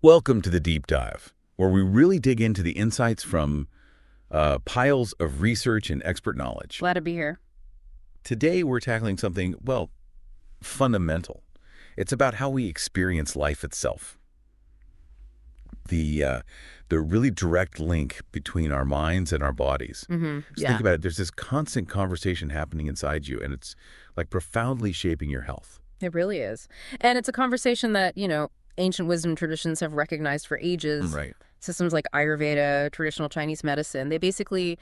Welcome to the Deep Dive, where we really dig into the insights from piles of research and expert knowledge. Glad to be here. Today, we're tackling something, well, fundamental. It's about how we experience life itself. The really direct link between our minds and our bodies. Just think about it. There's this constant conversation happening inside you, and it's like profoundly shaping your health. It really is. And it's a conversation that, ancient wisdom traditions have recognized for ages. Right. Systems like Ayurveda, traditional Chinese medicine, they basically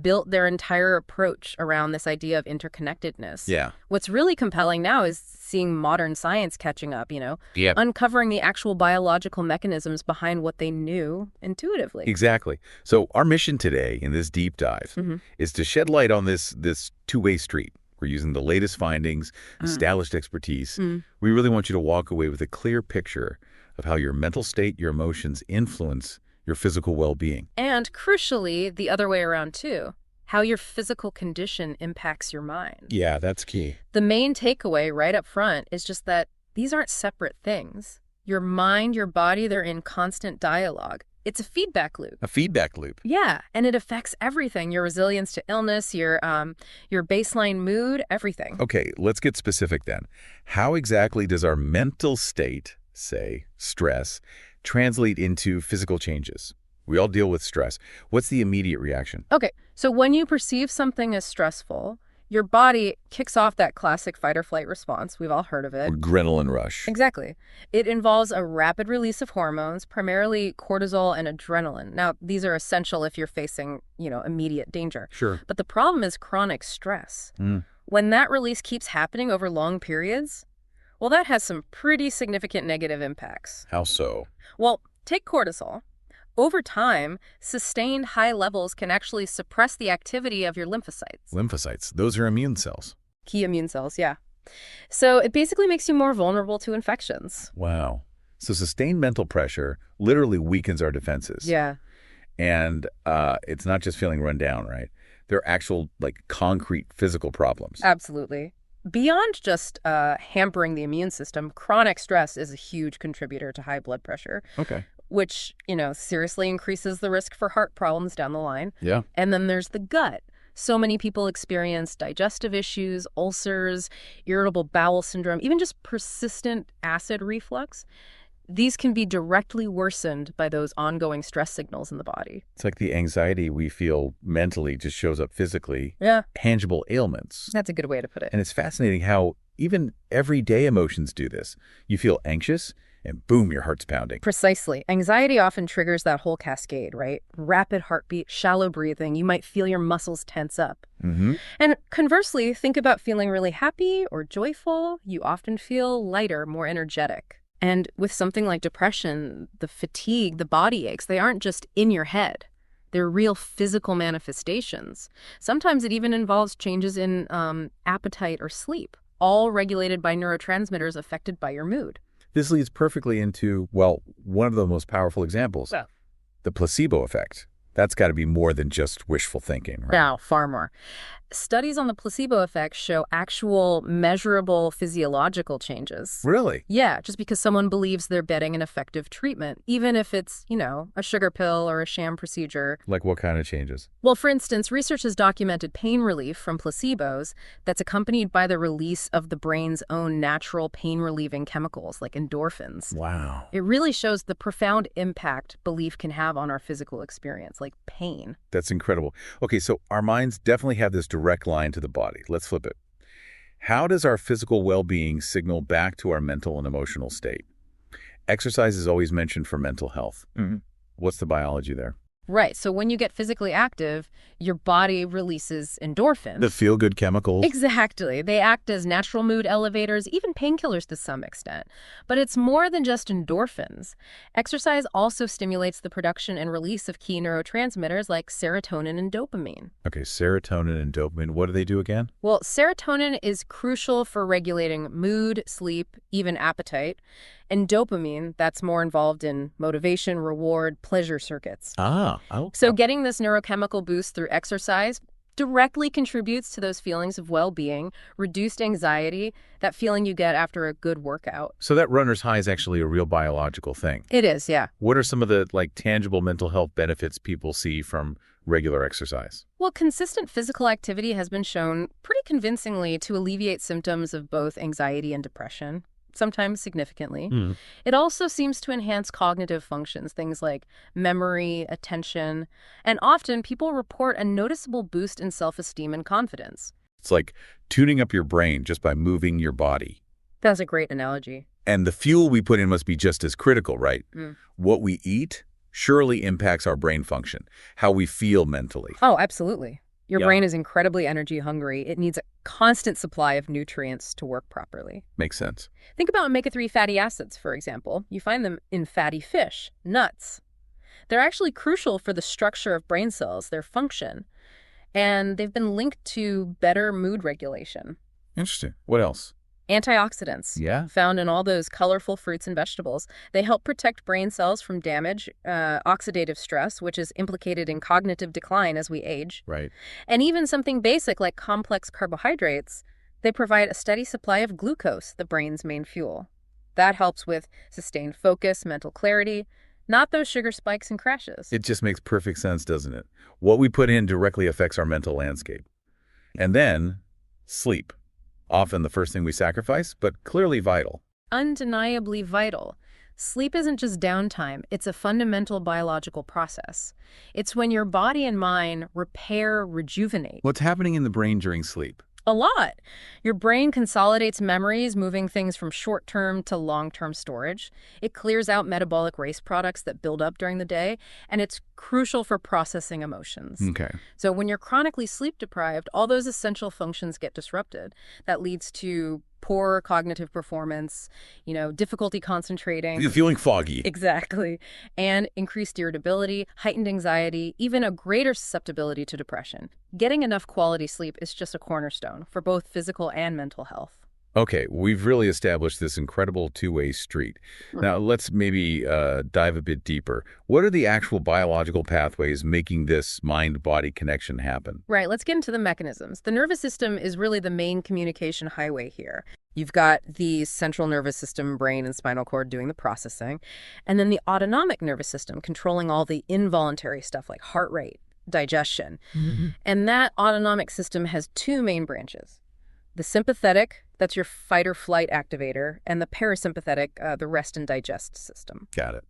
built their entire approach around this idea of interconnectedness. Yeah. What's really compelling now is seeing modern science catching up, Yeah. uncovering the actual biological mechanisms behind what they knew intuitively. Exactly. So our mission today in this deep dive is to shed light on this two-way street. We're using the latest findings, established expertise. We really want you to walk away with a clear picture of how your mental state, your emotions influence your physical well-being. And crucially, the other way around too, how your physical condition impacts your mind. Yeah, that's key. The main takeaway right up front is just that these aren't separate things. Your mind, your body, they're in constant dialogue. It's a feedback loop. A feedback loop. Yeah, and it affects everything, your resilience to illness, your baseline mood, everything. Okay, let's get specific then. How exactly does our mental state, say, stress, translate into physical changes? We all deal with stress. What's the immediate reaction? Okay, so when you perceive something as stressful, your body kicks off that classic fight or flight response. We've all heard of it. Adrenaline rush. Exactly. It involves a rapid release of hormones, primarily cortisol and adrenaline. Now, these are essential if you're facing, immediate danger. Sure. But the problem is chronic stress. When that release keeps happening over long periods, well, that has some pretty significant negative impacts. How so? Well, take cortisol. Over time, sustained high levels can actually suppress the activity of your lymphocytes. Lymphocytes. Those are immune cells. Key immune cells, yeah. So it basically makes you more vulnerable to infections. Wow. So sustained mental pressure literally weakens our defenses. Yeah. And it's not just feeling run down, right? There are actual, concrete physical problems. Absolutely. Beyond just hampering the immune system, chronic stress is a huge contributor to high blood pressure. Okay. Which, seriously increases the risk for heart problems down the line. Yeah. And then there's the gut. So many people experience digestive issues, ulcers, irritable bowel syndrome, even just persistent acid reflux. These can be directly worsened by those ongoing stress signals in the body. It's like the anxiety we feel mentally just shows up physically. Yeah. Tangible ailments. That's a good way to put it. And it's fascinating how even everyday emotions do this. You feel anxious, and boom, your heart's pounding. Precisely. Anxiety often triggers that whole cascade, right? Rapid heartbeat, shallow breathing. You might feel your muscles tense up. And conversely, think about feeling really happy or joyful. You often feel lighter, more energetic. And with something like depression, the fatigue, the body aches, they aren't just in your head. They're real physical manifestations. Sometimes it even involves changes in appetite or sleep, all regulated by neurotransmitters affected by your mood. This leads perfectly into, one of the most powerful examples, the placebo effect. That's got to be more than just wishful thinking, right? Now, far more. Studies on the placebo effect show actual measurable physiological changes. Really? Yeah, just because someone believes they're getting an effective treatment, even if it's, a sugar pill or a sham procedure. Like what kind of changes? Well, for instance, research has documented pain relief from placebos that's accompanied by the release of the brain's own natural pain-relieving chemicals, like endorphins. Wow. It really shows the profound impact belief can have on our physical experience, like pain. That's incredible. Okay, so our minds definitely have this direct line to the body. Let's flip it. How does our physical well-being signal back to our mental and emotional state? Exercise is always mentioned for mental health. What's the biology there? Right. So when you get physically active, your body releases endorphins. The feel-good chemicals? Exactly. They act as natural mood elevators, even painkillers to some extent. But it's more than just endorphins. Exercise also stimulates the production and release of key neurotransmitters like serotonin and dopamine. Okay, serotonin and dopamine. What do they do again? Well, serotonin is crucial for regulating mood, sleep, even appetite. And dopamine, that's more involved in motivation, reward, pleasure circuits. Okay. So getting this neurochemical boost through exercise directly contributes to those feelings of well-being, reduced anxiety, that feeling you get after a good workout. So that runner's high is actually a real biological thing. It is, yeah. What are some of the tangible mental health benefits people see from regular exercise? Well, consistent physical activity has been shown pretty convincingly to alleviate symptoms of both anxiety and depression, sometimes significantly. It also seems to enhance cognitive functions, things like memory, attention, and often people report a noticeable boost in self-esteem and confidence. It's like tuning up your brain just by moving your body. That's a great analogy. And the fuel we put in must be just as critical, right? What we eat surely impacts our brain function, how we feel mentally. Oh, absolutely. Your brain is incredibly energy hungry. It needs a constant supply of nutrients to work properly. Makes sense. Think about omega-3 fatty acids, for example. You find them in fatty fish, nuts. They're actually crucial for the structure of brain cells, their function, and they've been linked to better mood regulation. Interesting. What else? Antioxidants, found in all those colorful fruits and vegetables. They help protect brain cells from damage, oxidative stress, which is implicated in cognitive decline as we age. Right. And even something basic like complex carbohydrates, they provide a steady supply of glucose, the brain's main fuel. That helps with sustained focus, mental clarity, not those sugar spikes and crashes. It just makes perfect sense, doesn't it? What we put in directly affects our mental landscape. And then, sleep. Often the first thing we sacrifice, but clearly vital. Undeniably vital. Sleep isn't just downtime, it's a fundamental biological process. It's when your body and mind repair, rejuvenate. What's happening in the brain during sleep? A lot. Your brain consolidates memories, moving things from short-term to long-term storage. It clears out metabolic waste products that build up during the day, and it's crucial for processing emotions. Okay. So when you're chronically sleep deprived, all those essential functions get disrupted. That leads to poor cognitive performance, difficulty concentrating. You're feeling foggy. Exactly. And increased irritability, heightened anxiety, even a greater susceptibility to depression. Getting enough quality sleep is just a cornerstone for both physical and mental health. Okay, we've really established this incredible two-way street. Now, let's maybe dive a bit deeper. What are the actual biological pathways making this mind-body connection happen? Right, let's get into the mechanisms. The nervous system is really the main communication highway here. You've got the central nervous system, brain, and spinal cord doing the processing, and then the autonomic nervous system controlling all the involuntary stuff like heart rate, digestion. And that autonomic system has two main branches. The sympathetic, that's your fight or flight activator, and the parasympathetic, the rest and digest system. Got it.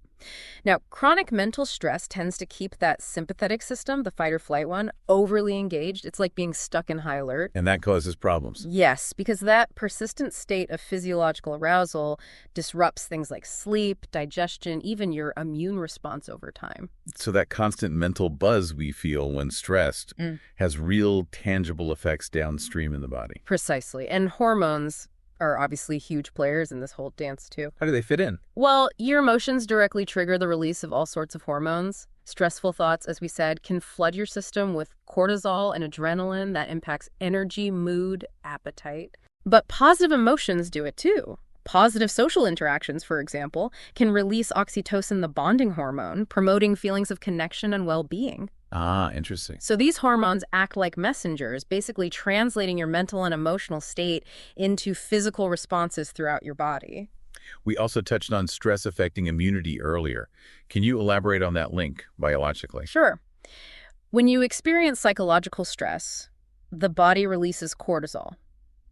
Now, chronic mental stress tends to keep that sympathetic system, the fight or flight one, overly engaged. It's like being stuck in high alert. And that causes problems. Yes, because that persistent state of physiological arousal disrupts things like sleep, digestion, even your immune response over time. So that constant mental buzz we feel when stressed has real tangible effects downstream in the body. Precisely. And hormones are obviously huge players in this whole dance, too. How do they fit in? Well, your emotions directly trigger the release of all sorts of hormones. Stressful thoughts, as we said, can flood your system with cortisol and adrenaline that impacts energy, mood, appetite. But positive emotions do it, too. Positive social interactions, for example, can release oxytocin, the bonding hormone, promoting feelings of connection and well-being. Ah, interesting. So these hormones act like messengers, basically translating your mental and emotional state into physical responses throughout your body. We also touched on stress affecting immunity earlier. Can you elaborate on that link biologically? Sure. When you experience psychological stress, the body releases cortisol.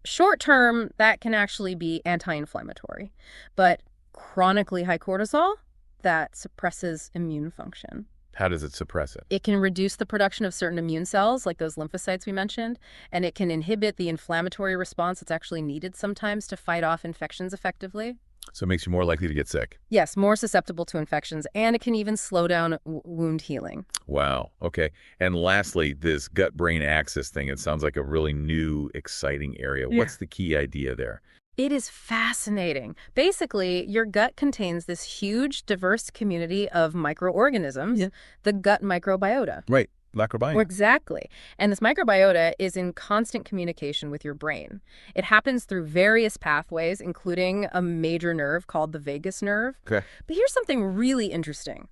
Short term, that can actually be anti-inflammatory, but chronically high cortisol, that suppresses immune function. How does it suppress it? It can reduce the production of certain immune cells, like those lymphocytes we mentioned, and it can inhibit the inflammatory response that's actually needed sometimes to fight off infections effectively. So it makes you more likely to get sick. Yes, more susceptible to infections, and it can even slow down wound healing. Wow. Okay. And lastly, this gut-brain axis thing, it sounds like a really new, exciting area. Yeah. What's the key idea there? It is fascinating. Basically, your gut contains this huge, diverse community of microorganisms, the gut microbiota. Right. Microbiome. Exactly. And this microbiota is in constant communication with your brain. It happens through various pathways, including a major nerve called the vagus nerve. Okay. But here's something really interesting.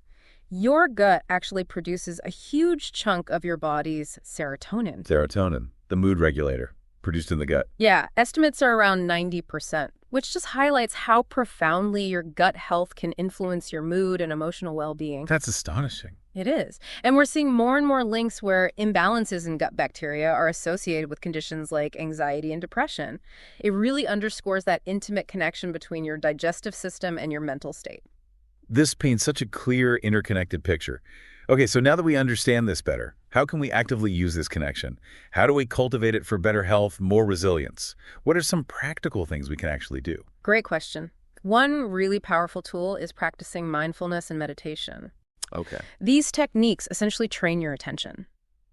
Your gut actually produces a huge chunk of your body's serotonin. Serotonin, the mood regulator, produced in the gut. Yeah, estimates are around 90%, which just highlights how profoundly your gut health can influence your mood and emotional well-being. That's astonishing. It is. And we're seeing more and more links where imbalances in gut bacteria are associated with conditions like anxiety and depression. It really underscores that intimate connection between your digestive system and your mental state. This paints such a clear, interconnected picture. Okay, so now that we understand this better, how can we actively use this connection? How do we cultivate it for better health, more resilience? What are some practical things we can actually do? Great question. One really powerful tool is practicing mindfulness and meditation. Okay. These techniques essentially train your attention.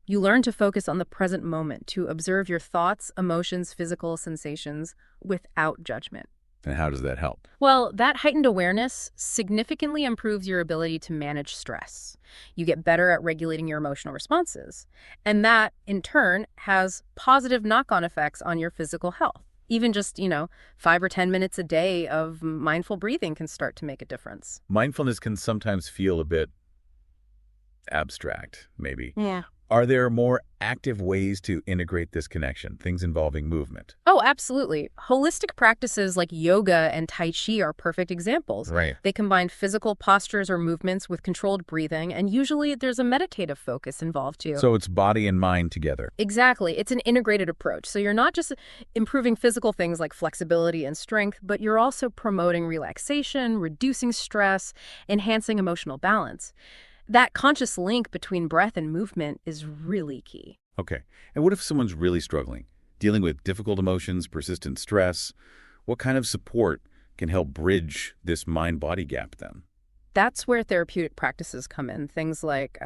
You learn to focus on the present moment, to observe your thoughts, emotions, physical sensations without judgment. And how does that help? Well, that heightened awareness significantly improves your ability to manage stress. You get better at regulating your emotional responses. And that, in turn, has positive knock-on effects on your physical health. Even just, 5 or 10 minutes a day of mindful breathing can start to make a difference. Mindfulness can sometimes feel a bit abstract, maybe. Yeah. Are there more active ways to integrate this connection, things involving movement? Oh, absolutely. Holistic practices like yoga and Tai Chi are perfect examples. Right. They combine physical postures or movements with controlled breathing, and usually there's a meditative focus involved too. So it's body and mind together. Exactly. It's an integrated approach. So you're not just improving physical things like flexibility and strength, but you're also promoting relaxation, reducing stress, enhancing emotional balance. That conscious link between breath and movement is really key. Okay. And what if someone's really struggling, dealing with difficult emotions, persistent stress? What kind of support can help bridge this mind-body gap then? That's where therapeutic practices come in. Things like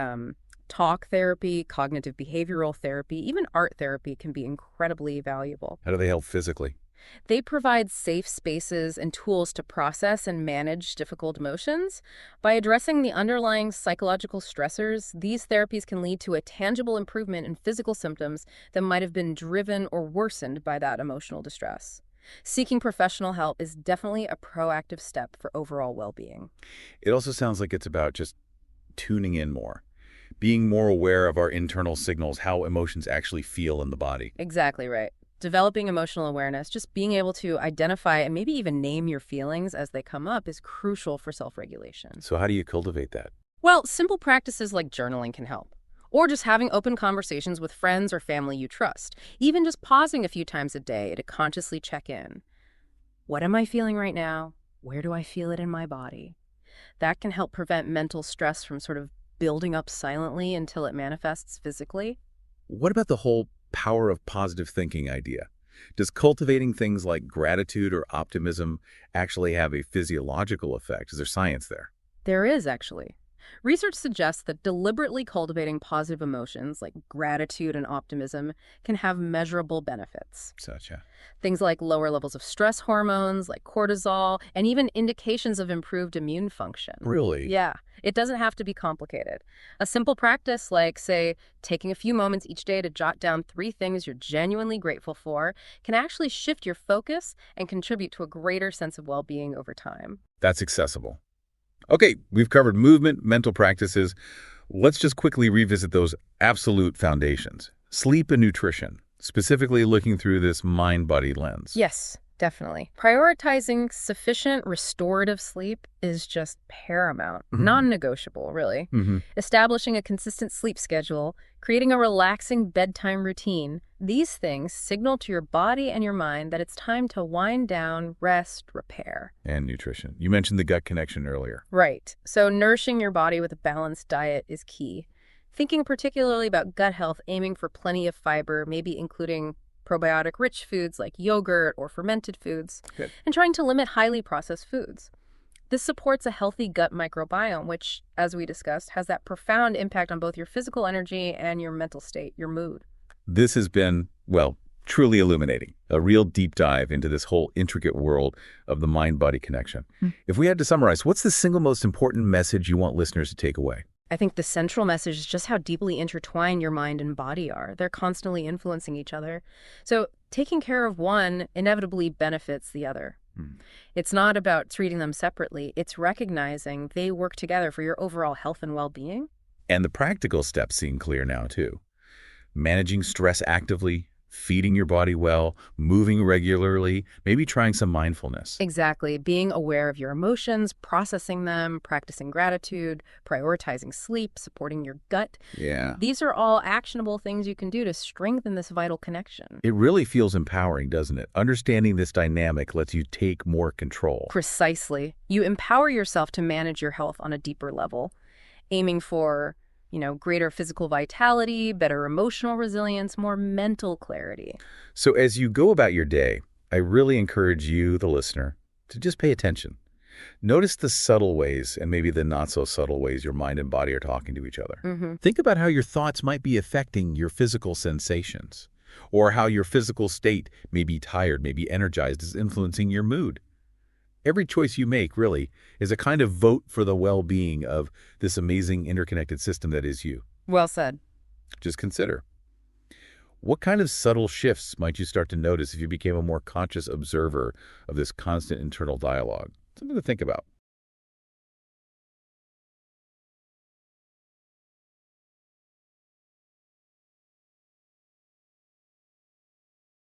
talk therapy, cognitive behavioral therapy, even art therapy can be incredibly valuable. How do they help physically? They provide safe spaces and tools to process and manage difficult emotions. By addressing the underlying psychological stressors, these therapies can lead to a tangible improvement in physical symptoms that might have been driven or worsened by that emotional distress. Seeking professional help is definitely a proactive step for overall well-being. It also sounds like it's about just tuning in more, being more aware of our internal signals, how emotions actually feel in the body. Exactly right. Developing emotional awareness, just being able to identify and maybe even name your feelings as they come up is crucial for self-regulation. So how do you cultivate that? Well, simple practices like journaling can help. Or just having open conversations with friends or family you trust. Even just pausing a few times a day to consciously check in. What am I feeling right now? Where do I feel it in my body? That can help prevent mental stress from sort of building up silently until it manifests physically. What about the whole power of positive thinking idea? Does cultivating things like gratitude or optimism actually have a physiological effect? Is there science there? There is, actually. Research suggests that deliberately cultivating positive emotions like gratitude and optimism can have measurable benefits. Such a... Things like lower levels of stress hormones, like cortisol, and even indications of improved immune function. Really? Yeah, it doesn't have to be complicated. A simple practice like, say, taking a few moments each day to jot down 3 things you're genuinely grateful for can actually shift your focus and contribute to a greater sense of well-being over time. That's accessible. Okay, we've covered movement, mental practices. Let's just quickly revisit those absolute foundations. Sleep and nutrition, specifically looking through this mind-body lens. Yes, definitely. Prioritizing sufficient restorative sleep is just paramount, non-negotiable, really. Establishing a consistent sleep schedule, creating a relaxing bedtime routine, these things signal to your body and your mind that it's time to wind down, rest, repair. And nutrition. You mentioned the gut connection earlier. Right. So nourishing your body with a balanced diet is key. Thinking particularly about gut health, aiming for plenty of fiber, maybe including probiotic-rich foods like yogurt or fermented foods, Good. and trying to limit highly processed foods. This supports a healthy gut microbiome, which, as we discussed, has that profound impact on both your physical energy and your mental state, your mood. This has been, well, truly illuminating, a real deep dive into this whole intricate world of the mind-body connection. If we had to summarize, what's the single most important message you want listeners to take away? I think the central message is just how deeply intertwined your mind and body are. They're constantly influencing each other. So taking care of one inevitably benefits the other. Hmm. It's not about treating them separately. It's recognizing they work together for your overall health and well-being. And the practical steps seem clear now, too. Managing stress actively, feeding your body well, moving regularly, maybe trying some mindfulness. Exactly. Being aware of your emotions, processing them, practicing gratitude, prioritizing sleep, supporting your gut. Yeah. These are all actionable things you can do to strengthen this vital connection. It really feels empowering, doesn't it? Understanding this dynamic lets you take more control. Precisely. You empower yourself to manage your health on a deeper level, aiming for, greater physical vitality, better emotional resilience, more mental clarity. So as you go about your day, I really encourage you, the listener, to just pay attention. Notice the subtle ways and maybe the not so subtle ways your mind and body are talking to each other. Think about how your thoughts might be affecting your physical sensations, or how your physical state, maybe tired, maybe energized, is influencing your mood. Every choice you make, really, is a kind of vote for the well-being of this amazing interconnected system that is you. Well said. Just consider. What kind of subtle shifts might you start to notice if you became a more conscious observer of this constant internal dialogue? Something to think about.